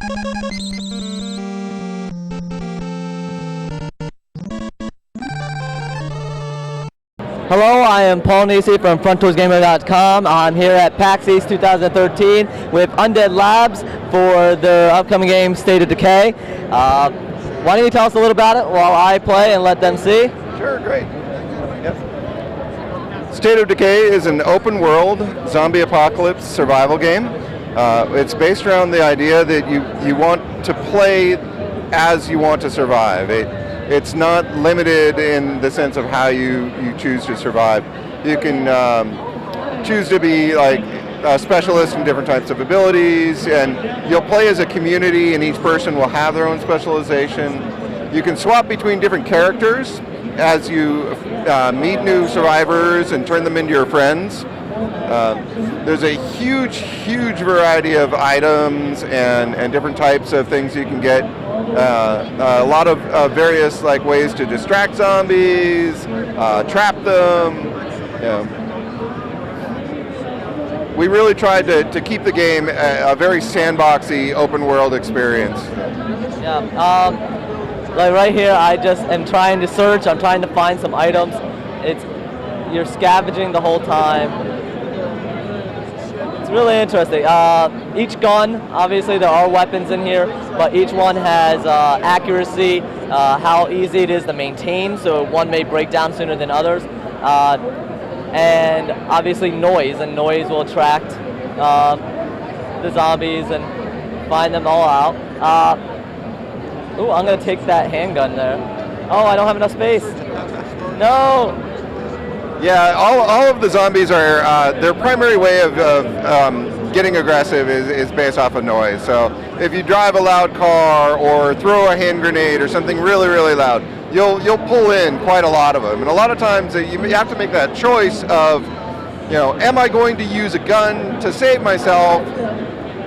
Hello, I am Paul Nisi from FrontDoorsGamer.com. I'm here at PAX East 2013 with Undead Labs for their upcoming game, State of Decay. Why don't you tell us a little about it while I play and let them see? Sure, great. Yep. State of Decay is an open world zombie apocalypse survival game. It's based around the idea that you want to play as you want to survive. It's not limited in the sense of how you choose to survive. You can choose to be like a specialist in different types of abilities, and you'll play as a community, and each person will have their own specialization. You can swap between different characters as you meet new survivors and turn them into your friends. There's a huge variety of items and different types of things you can get. A lot of various like ways to distract zombies, trap them. We really tried to keep the game a very sandboxy, open world experience. Yeah. Like right here, I just am trying to search. I'm trying to find some items. You're scavenging the whole time. It's really interesting. Each gun, obviously there are weapons in here, but each one has accuracy, how easy it is to maintain, so one may break down sooner than others. And obviously noise, and noise will attract the zombies and find them all out. Ooh, I'm gonna take that handgun there. Oh, I don't have enough space. No! Yeah, all of the zombies are, their primary way of getting aggressive is based off of noise. So if you drive a loud car or throw a hand grenade or something really loud, you'll pull in quite a lot of them. And a lot of times you have to make that choice of, am I going to use a gun to save myself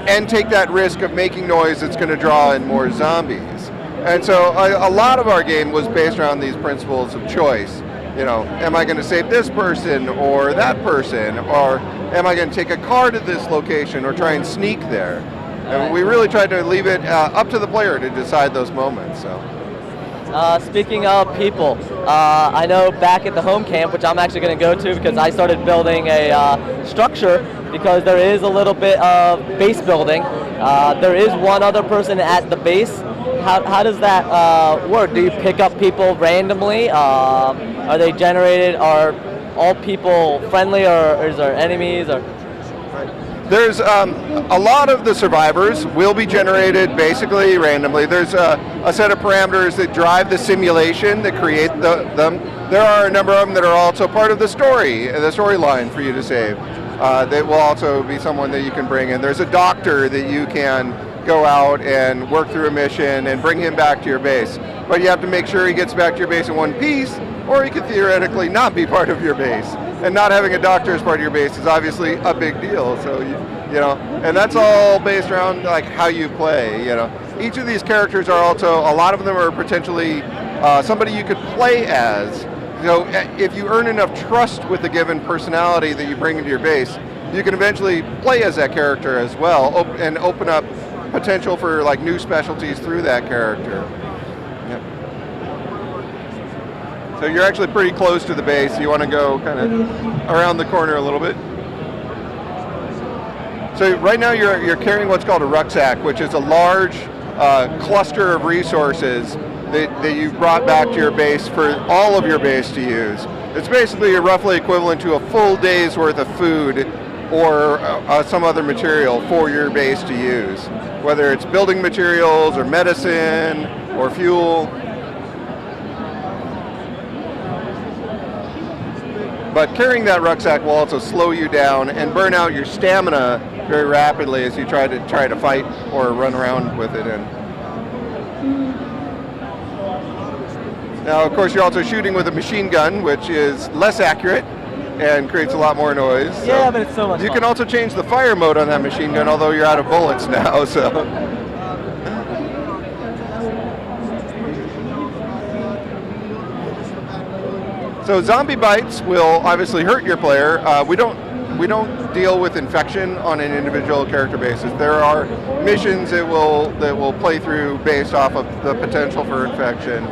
and take that risk of making noise that's going to draw in more zombies? And so a lot of our game was based around these principles of choice. Am I going to save this person or that person, or am I going to take a car to this location or try and sneak there? And we really tried to leave it up to the player to decide those moments. So. Speaking of people, I know back at the home camp, which I'm actually going to go to because I started building a structure because there is a little bit of base building. There is one other person at the base. How does that work? Do you pick up people randomly? Are they generated? Are all people friendly, or is there enemies? Or there's a lot of the survivors will be generated basically randomly. There's a set of parameters that drive the simulation that create them. There are a number of them that are also part of the storyline for you to save. That will also be someone that you can bring in. There's a doctor that you can go out and work through a mission and bring him back to your base. But you have to make sure he gets back to your base in one piece, or he could theoretically not be part of your base. And not having a doctor as part of your base is obviously a big deal. So and that's all based around like how you play. Each of these characters are also, a lot of them are potentially somebody you could play as. If you earn enough trust with the given personality that you bring into your base, you can eventually play as that character as well and open up potential for like new specialties through that character. Yep. So you're actually pretty close to the base. You want to go kind of around the corner a little bit. So right now you're carrying what's called a rucksack, which is a large cluster of resources that you've brought back to your base for all of your base to use. It's basically roughly equivalent to a full day's worth of food or some other material for your base to use, whether it's building materials or medicine or fuel. But carrying that rucksack will also slow you down and burn out your stamina very rapidly as you try to fight or run around with it. Now, of course, you're also shooting with a machine gun, which is less accurate and creates a lot more noise. Yeah, but it's so much fun. You can also change the fire mode on that machine gun, although you're out of bullets now. So zombie bites will obviously hurt your player. We we don't deal with infection on an individual character basis. There are missions that will play through based off of the potential for infection.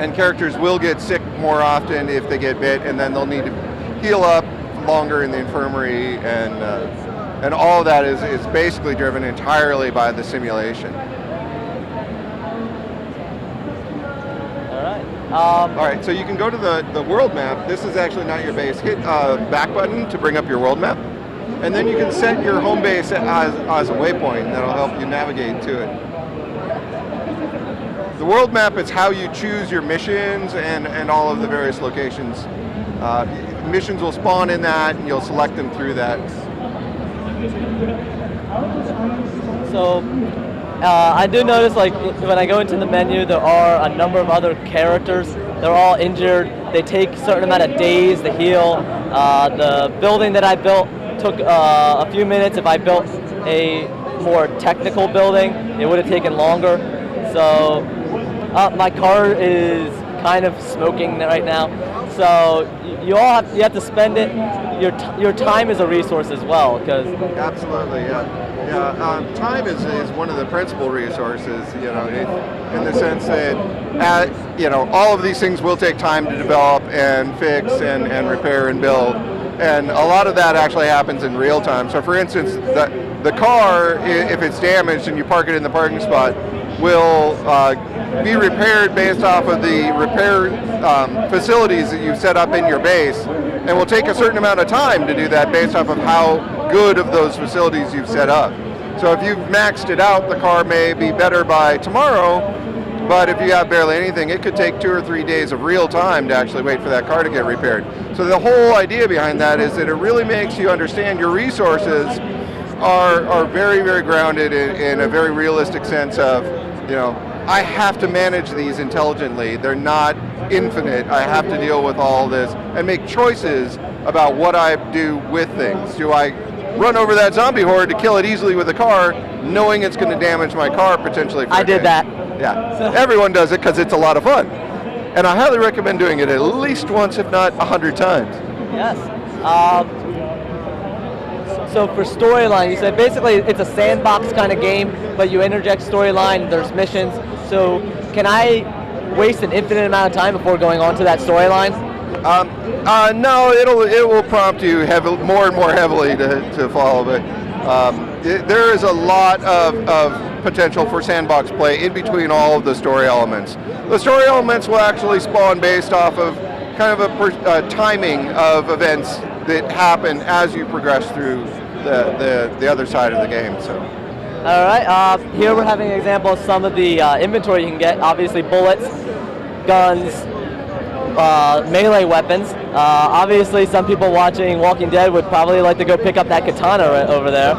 And characters will get sick more often if they get bit, and then they'll need to heal up longer in the infirmary, and all of that is basically driven entirely by the simulation. All right, so you can go to the world map. This is actually not your base. Hit back button to bring up your world map, and then you can set your home base as a waypoint. That'll help you navigate to it. The world map is how you choose your missions and all of the various locations. Missions will spawn in that, and you'll select them through that. So I do notice, like, when I go into the menu, there are a number of other characters. They're all injured. They take a certain amount of days to heal. The building that I built took a few minutes. If I built a more technical building, it would have taken longer. So my car is kind of smoking right now. So you have to spend it. Your time is a resource as well, because absolutely, yeah. Time is one of the principal resources, in the sense that, all of these things will take time to develop and fix and repair and build. And a lot of that actually happens in real time. So for instance, the car, if it's damaged and you park it in the parking spot, will be repaired based off of the repair facilities that you've set up in your base, and will take a certain amount of time to do that based off of how good of those facilities you've set up. So if you've maxed it out, the car may be better by tomorrow, but if you have barely anything, it could take 2 or 3 days of real time to actually wait for that car to get repaired. So the whole idea behind that is that it really makes you understand your resources are very, very grounded in a very realistic sense of, I have to manage these intelligently. They're not infinite. I have to deal with all this and make choices about what I do with things. Do I run over that zombie horde to kill it easily with a car, knowing it's going to damage my car potentially for I did that. Yeah, so everyone does it because it's a lot of fun. And I highly recommend doing it at least once, if not 100 times. Yes. So for storyline, you said basically it's a sandbox kind of game, but you interject storyline, there's missions. So can I waste an infinite amount of time before going on to that storyline? No, it will prompt you more and more heavily to follow. But there is a lot of potential for sandbox play in between all of the story elements. The story elements will actually spawn based off of kind of a timing of events that happen as you progress through the other side of the game. So. All right. Here we're having an example of some of the inventory you can get. Obviously, bullets, guns, melee weapons. Obviously, some people watching Walking Dead would probably like to go pick up that katana right over there.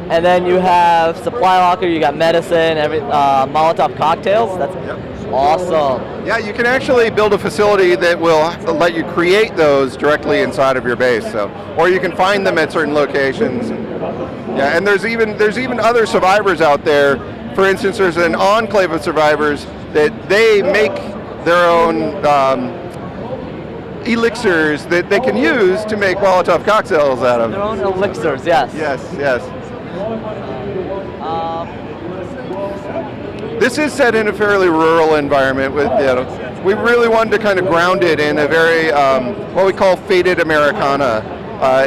And then you have supply locker. You got medicine, Molotov cocktails. That's awesome. Yeah, you can actually build a facility that will let you create those directly inside of your base. So, or you can find them at certain locations. Yeah, and there's even other survivors out there. For instance, there's an enclave of survivors that they make their own elixirs that they can use to make Molotov cocktails out of. Their own elixirs, yes. Yes. This is set in a fairly rural environment. We really wanted to kind of ground it in a very what we call faded Americana.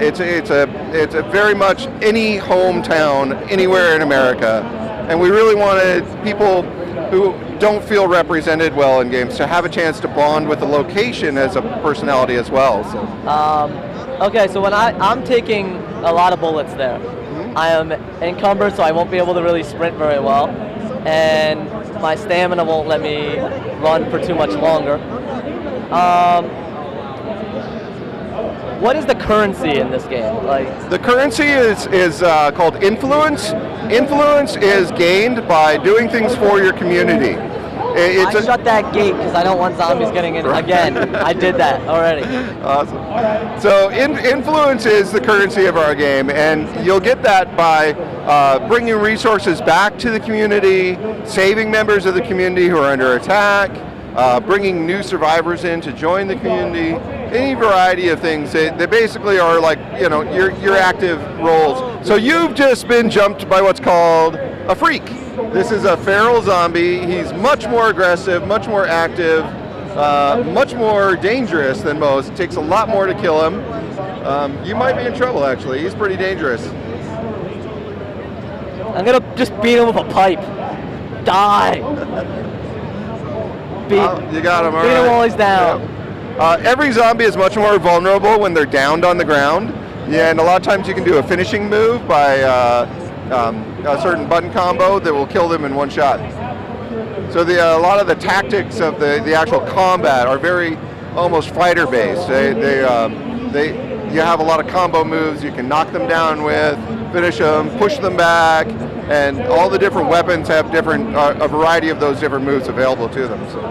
It's a very much any hometown anywhere in America, and we really wanted people who don't feel represented well in games to have a chance to bond with the location as a personality as well. So. Okay, so when I'm taking a lot of bullets there, I am encumbered, so I won't be able to really sprint very well, and my stamina won't let me run for too much longer. What is the currency in this game? The currency is called influence. Influence is gained by doing things for your community. I shut that gate because I don't want zombies getting in again. I did that already. Awesome. So influence is the currency of our game, and you'll get that by bringing resources back to the community, saving members of the community who are under attack, bringing new survivors in to join the community, any variety of things. They basically are like, your active roles. So you've just been jumped by what's called a freak. This is a feral zombie. He's much more aggressive, much more active, much more dangerous than most. It takes a lot more to kill him. You might be in trouble, actually. He's pretty dangerous. I'm gonna just beat him with a pipe. Die! You got him, all beat right. him while he's down. Yeah. Every zombie is much more vulnerable when they're downed on the ground. Yeah, and a lot of times you can do a finishing move by a certain button combo that will kill them in one shot. So a lot of the tactics of the actual combat are very almost fighter based. You have a lot of combo moves you can knock them down with, finish them, push them back, and all the different weapons have a variety of those different moves available to them. So,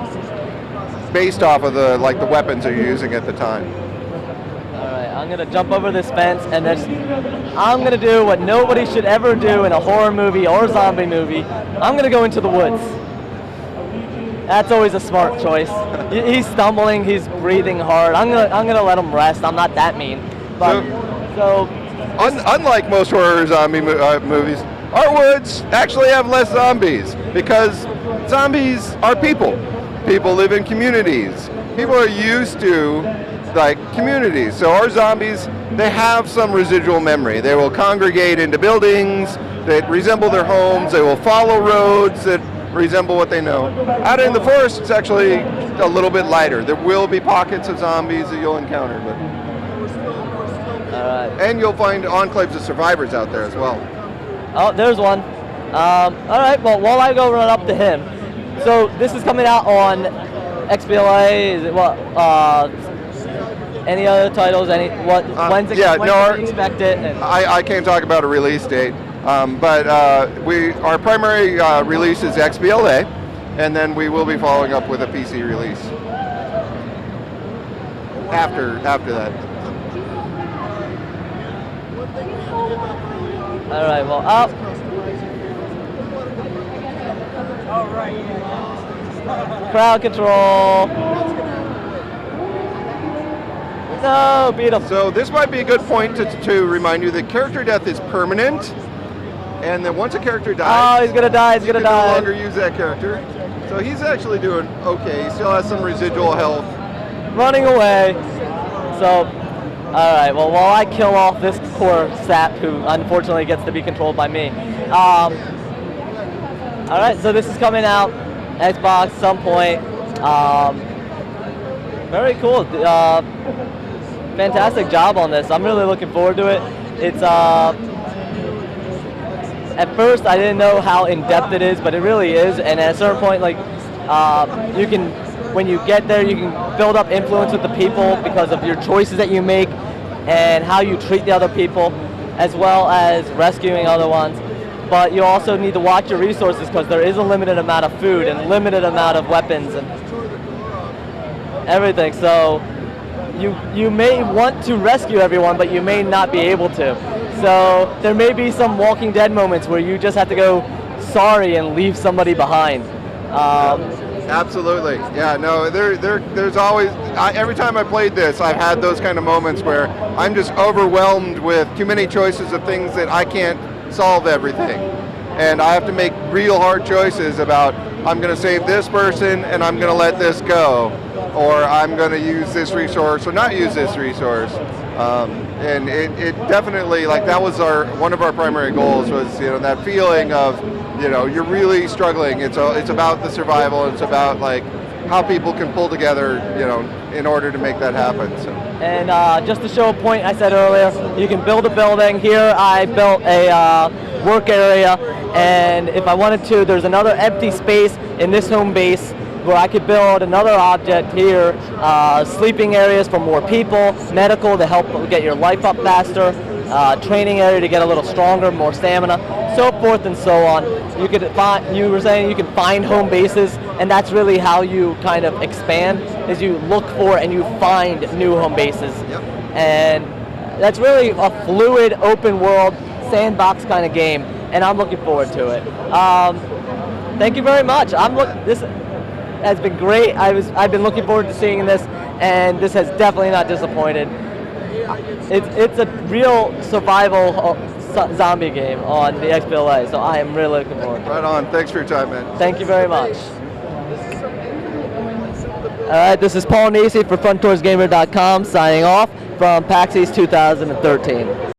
based off of the weapons that you're using at the time. All right, I'm gonna jump over this fence, and I'm gonna do what nobody should ever do in a horror movie or zombie movie. I'm gonna go into the woods. That's always a smart choice. He's stumbling, he's breathing hard. I'm gonna let him rest. I'm not that mean. But unlike most horror zombie movies, our woods actually have less zombies because zombies are people. People live in communities. People are used to communities. So our zombies, they have some residual memory. They will congregate into buildings that resemble their homes. They will follow roads that resemble what they know. Out in the forest, it's actually a little bit lighter. There will be pockets of zombies that you'll encounter, and you'll find enclaves of survivors out there as well. Oh, there's one. All right, well, while I go run up to him. So this is coming out on XBLA. Is it what? Any other titles? When's it? When can we expect it? I can't talk about a release date. But our primary release is XBLA, and then we will be following up with a PC release after that. All right, well, up. Crowd control. No, beat him. So this might be a good point to remind you that character death is permanent. And then once a character dies, he's gonna die. You can no longer use that character. So he's actually doing okay. He still has some residual health. Running away. So, all right. Well, while I kill off this poor sap who unfortunately gets to be controlled by me. All right. So this is coming out Xbox some point. Very cool. Fantastic job on this. I'm really looking forward to it. It's at first, I didn't know how in-depth it is, but it really is. And at a certain point, when you get there, you can build up influence with the people because of your choices that you make and how you treat the other people, as well as rescuing other ones. But you also need to watch your resources because there is a limited amount of food and limited amount of weapons and everything. So you may want to rescue everyone, but you may not be able to. So there may be some Walking Dead moments where you just have to go sorry and leave somebody behind. Absolutely. Yeah, no, there's always, every time I played this, I've had those kind of moments where I'm just overwhelmed with too many choices of things that I can't solve everything. And I have to make real hard choices about, I'm going to save this person and I'm going to let this go. Or I'm going to use this resource or not use this resource. And it definitely, that was one of our primary goals was, that feeling of, you're really struggling. It's about the survival. It's about how people can pull together, in order to make that happen. So. And just to show a point I said earlier, you can build a building. Here I built a work area, and if I wanted to, there's another empty space in this home base where I could build another object here, sleeping areas for more people, medical to help get your life up faster, training area to get a little stronger, more stamina, so forth and so on. You were saying you can find home bases, and that's really how you kind of expand, is you look for and you find new home bases. Yep. And that's really a fluid, open world, sandbox kind of game, and I'm looking forward to it. Thank you very much. has been great. I've been looking forward to seeing this, and this has definitely not disappointed. It's a real survival zombie game on the XBLA, so I am really looking forward to it. Right on. Thanks for your time, man. Thank you very much. All right, this is Paul Nisi for FrontDoorsGamer.com signing off from PAX East 2013.